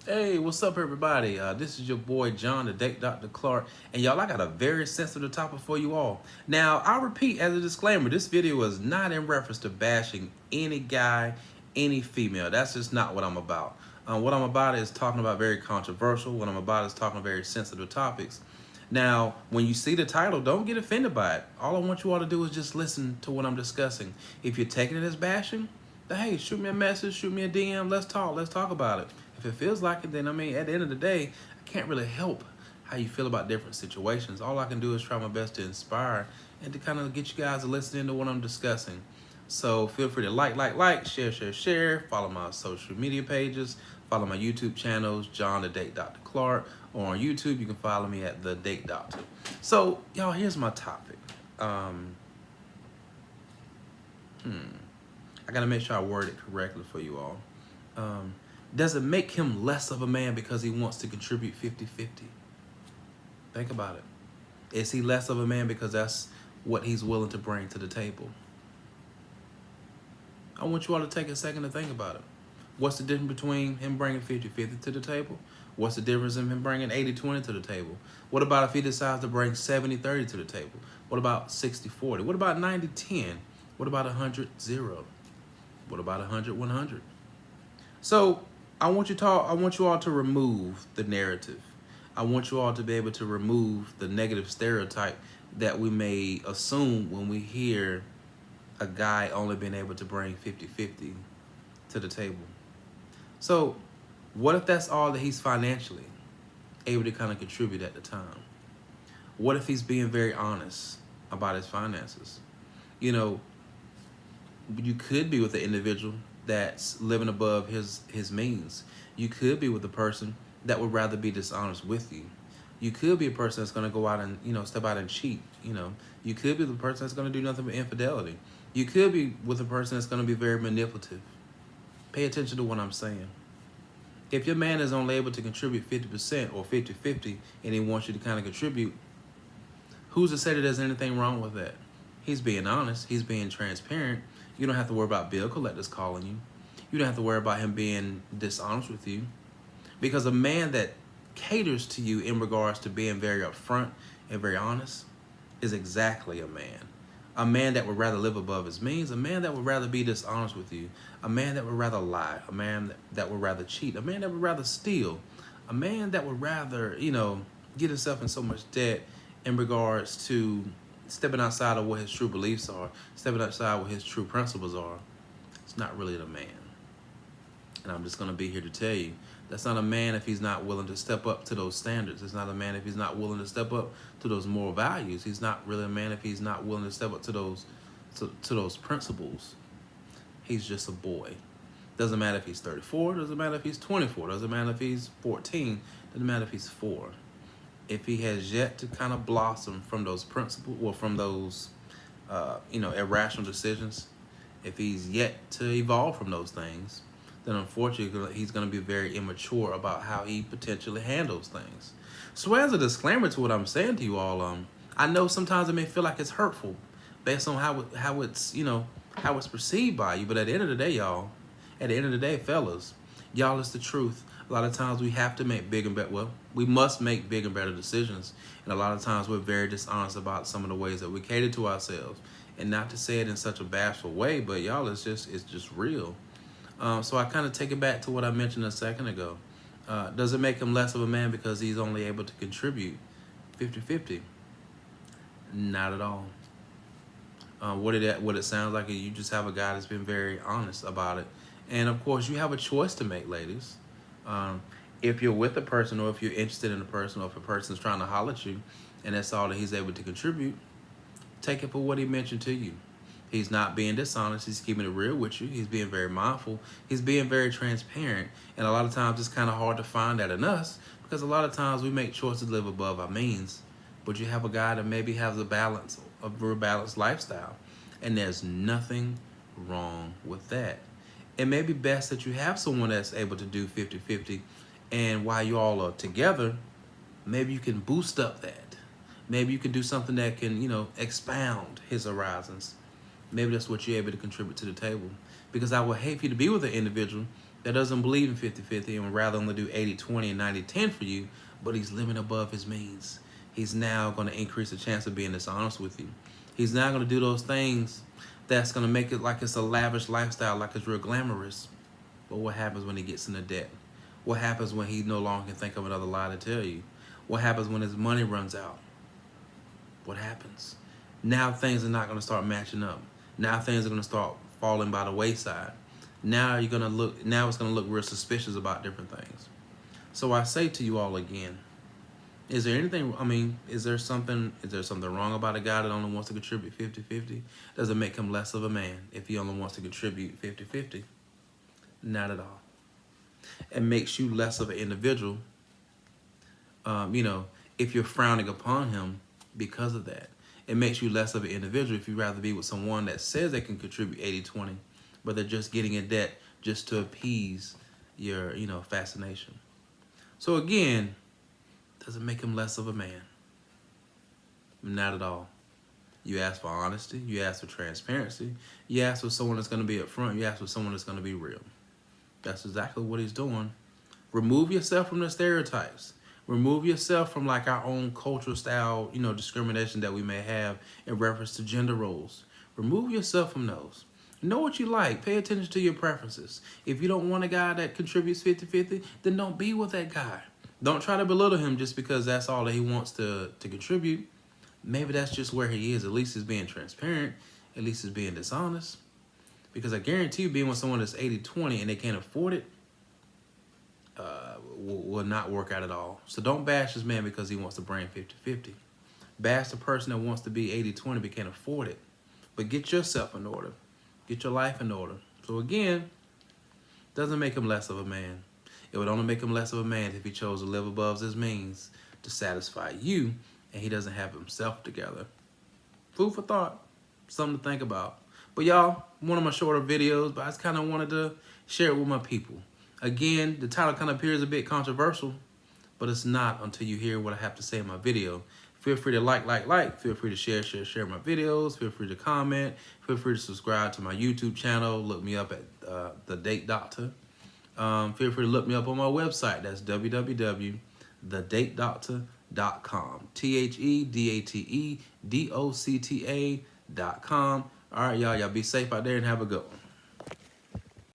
Hey, what's up, everybody? This is your boy John, the Date Dr. Clark, and y'all, I got a very sensitive topic for you all. Now, I'll repeat as a disclaimer: this video is not in reference to bashing any guy, any female. That's just not what I'm about. What I'm about is talking about very controversial. What I'm about is talking very sensitive topics. Now, when you see the title, don't get offended by it. All I want you all to do is just listen to what I'm discussing. If you're taking it as bashing, then hey, shoot me a message, shoot me a DM, let's talk about it. If it feels like it, then I mean, at the end of the day, I can't really help how you feel about different situations. All I can do is try my best to inspire and to kind of get you guys to listen into what I'm discussing. So feel free to like, share, follow my social media pages, follow my YouTube channels, John the Date Dr. Clark, or on YouTube, you can follow me at The Date Doctor. So, y'all, here's my topic. I gotta make sure I word it correctly for you all. Does it make him less of a man because he wants to contribute 50-50? Think about it. Is he less of a man because that's what he's willing to bring to the table? I want you all to take a second to think about it. What's the difference between him bringing 50-50 to the table? What's the difference in him bringing 80-20 to the table? What about if he decides to bring 70-30 to the table? What about 60-40? What about 90-10? What about 100-0? What about 100-100? So I want you all to remove the narrative. I want you all to be able to remove the negative stereotype that we may assume when we hear a guy only being able to bring 50-50 to the table. So what if that's all that he's financially able to kind of contribute at the time? What if he's being very honest about his finances? You know, you could be with an individual that's living above his means. You could be with a person that would rather be dishonest with you. You could be a person that's going to go out and, step out and cheat. You could be the person that's going to do nothing but infidelity. You could be with a person that's going to be very manipulative. Pay attention to what I'm saying. If your man is only able to contribute 50% or 50-50 and he wants you to kind of contribute, who's to say that there's anything wrong with that? He's being honest. He's being transparent. You don't have to worry about bill collectors calling you. You don't have to worry about him being dishonest with you. Because a man that caters to you in regards to being very upfront and very honest is exactly a man. A man that would rather live above his means. A man that would rather be dishonest with you. A man that would rather lie. A man that would rather cheat. A man that would rather steal. A man that would rather, get himself in so much debt in regards to stepping outside of what his true beliefs are, stepping outside what his true principles are. It's not really the man. And I'm just going to be here to tell you, that's not a man if he's not willing to step up to those standards. It's not a man if he's not willing to step up to those moral values. He's not really a man if he's not willing to step up to those principles. He's just a boy. Doesn't matter if he's 34, doesn't matter if he's 24, doesn't matter if he's 14, doesn't matter if he's 4. If he has yet to kind of blossom from those principles or from those, irrational decisions, if he's yet to evolve from those things, then unfortunately he's going to be very immature about how he potentially handles things. So as a disclaimer to what I'm saying to you all, I know sometimes it may feel like it's hurtful based on how it's perceived by you, but at the end of the day, y'all, at the end of the day, fellas, y'all, it's the truth. A lot of times we have to make we must make big and better decisions. And a lot of times we're very dishonest about some of the ways that we cater to ourselves. And not to say it in such a bashful way, but y'all, it's just real. So I kind of take it back to what I mentioned a second ago. Does it make him less of a man because he's only able to contribute 50-50? Not at all. What it sounds like is you just have a guy that's been very honest about it. And of course, you have a choice to make, ladies. If you're with a person, or if you're interested in a person, or if a person's trying to holler at you, and that's all that he's able to contribute, take it for what he mentioned to you. He's not being dishonest. He's keeping it real with you. He's being very mindful. He's being very transparent. And a lot of times it's kind of hard to find that in us, because a lot of times we make choices to live above our means. But you have a guy that maybe has a very balanced lifestyle. And there's nothing wrong with that. It may be best that you have someone that's able to do 50-50, and while you all are together, maybe you can boost up that. Maybe you can do something that can, expound his horizons. Maybe that's what you're able to contribute to the table. Because I would hate for you to be with an individual that doesn't believe in 50-50 and would rather only do 80-20 and 90-10 for you, but he's living above his means. He's now going to increase the chance of being dishonest with you. He's now going to do those things that's going to make it like it's a lavish lifestyle, like it's real glamorous. But what happens when he gets into debt? What happens when he no longer can think of another lie to tell you? What happens when his money runs out? What happens? Now things are not going to start matching up. Now things are going to start falling by the wayside. Now it's going to look real suspicious about different things. So I say to you all again, is there something wrong about a guy that only wants to contribute 50-50? Does it make him less of a man if he only wants to contribute 50-50? Not at all. It makes you less of an individual, if you're frowning upon him because of that. It makes you less of an individual if you'd rather be with someone that says they can contribute 80-20, but they're just getting in debt just to appease your, fascination. So again, does it make him less of a man? Not at all. You ask for honesty. You ask for transparency. You ask for someone that's going to be upfront. You ask for someone that's going to be real. That's exactly what he's doing. Remove yourself from the stereotypes. Remove yourself from like our own cultural style, discrimination that we may have in reference to gender roles. Remove yourself from those. Know what you like. Pay attention to your preferences. If you don't want a guy that contributes 50-50, then don't be with that guy. Don't try to belittle him just because that's all that he wants to contribute. Maybe that's just where he is. At least he's being transparent. At least he's being dishonest. Because I guarantee you, being with someone that's 80-20 and they can't afford it will not work out at all. So don't bash this man because he wants to bring 50-50. Bash the person that wants to be 80-20 but can't afford it. But get yourself in order. Get your life in order. So again, doesn't make him less of a man. It would only make him less of a man if he chose to live above his means to satisfy you and he doesn't have himself together. Food for thought. Something to think about. But y'all, one of my shorter videos, but I just kind of wanted to share it with my people. Again, the title kind of appears a bit controversial, but it's not until you hear what I have to say in my video. Feel free to like. Feel free to share my videos. Feel free to comment. Feel free to subscribe to my YouTube channel. Look me up at The Date Doctor. Feel free to look me up on my website. That's www.thedatedoctor.com. TheDateDocta.com. All right, y'all be safe out there and have a good one.